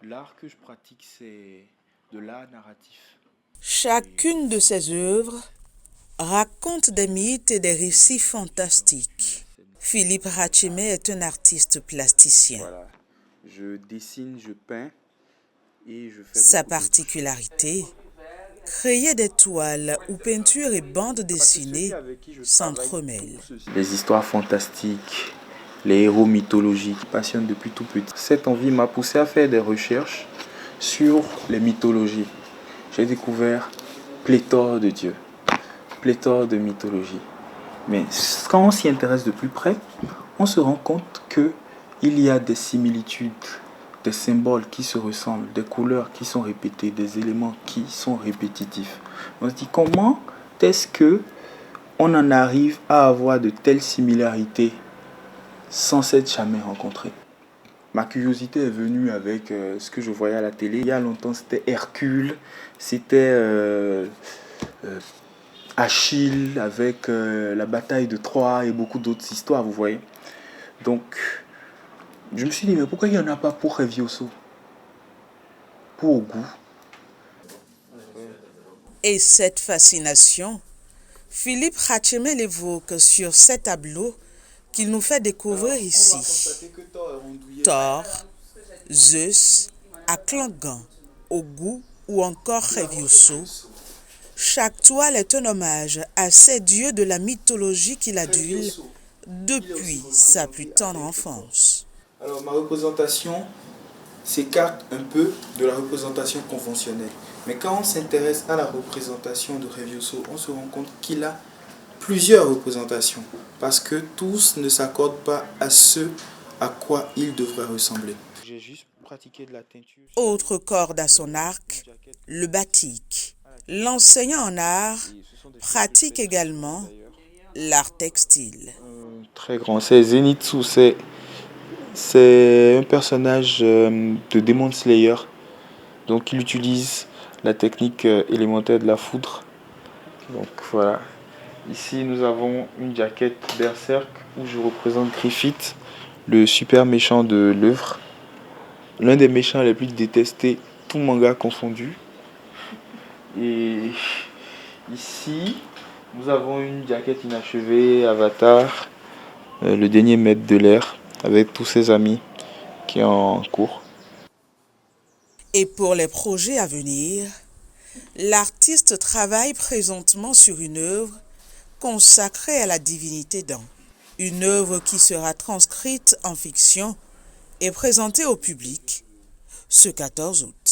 L'art que je pratique, c'est de l'art narratif. Chacune de ses œuvres raconte des mythes et des récits fantastiques. Philippe Rachimé est un artiste plasticien. Voilà, je dessine, je peins et je fais Sa beaucoup d'autres. particularité, créer des toiles où peinture et bande dessinée s'entremêlent. Les histoires fantastiques, les héros mythologiques qui passionnent depuis tout petit. Cette envie m'a poussé à faire des recherches sur les mythologies. J'ai découvert pléthore de dieux, pléthore de mythologies. Mais quand on s'y intéresse de plus près, on se rend compte qu'il y a des similitudes, des symboles qui se ressemblent, des couleurs qui sont répétées, des éléments qui sont répétitifs. On se dit comment est-ce que on en arrive à avoir de telles similarités sans s'être jamais rencontrés. Ma curiosité est venue avec ce que je voyais à la télé. Il y a longtemps, c'était Hercule, c'était Achille avec la bataille de Troie et beaucoup d'autres histoires, vous voyez. Donc, je me suis dit, mais pourquoi il n'y en a pas pour Revioso? Pour Ogou. Et cette fascination, Philippe Rachimé l'évoque sur ces tableaux qu'il nous fait découvrir ici. Thor, Zeus, Aklangan, Ogou ou encore Revioso. Chaque toile est un hommage à ces dieux de la mythologie qu'il adule depuis sa plus tendre enfance. Alors ma représentation s'écarte un peu de la représentation conventionnelle. Mais quand on s'intéresse à la représentation de Revioso, on se rend compte qu'il a plusieurs représentations. Parce que tous ne s'accordent pas à ce à quoi il devrait ressembler. J'ai juste pratiqué de la teinture. Autre corde à son arc, le batik. L'enseignant en art pratique également l'art textile. Très grand, c'est Zenitsu, c'est un personnage de Demon Slayer. Donc il utilise la technique élémentaire de la foudre. Donc voilà. Ici nous avons une jaquette Berserk où je représente Griffith, le super méchant de l'œuvre. L'un des méchants les plus détestés, tout manga confondu. Et ici, nous avons une jaquette inachevée, Avatar, le dernier maître de l'air, avec tous ses amis qui sont en cours. Et pour les projets à venir, l'artiste travaille présentement sur une œuvre consacrée à la divinité d'An. Une œuvre qui sera transcrite en fiction et présentée au public ce 14 août.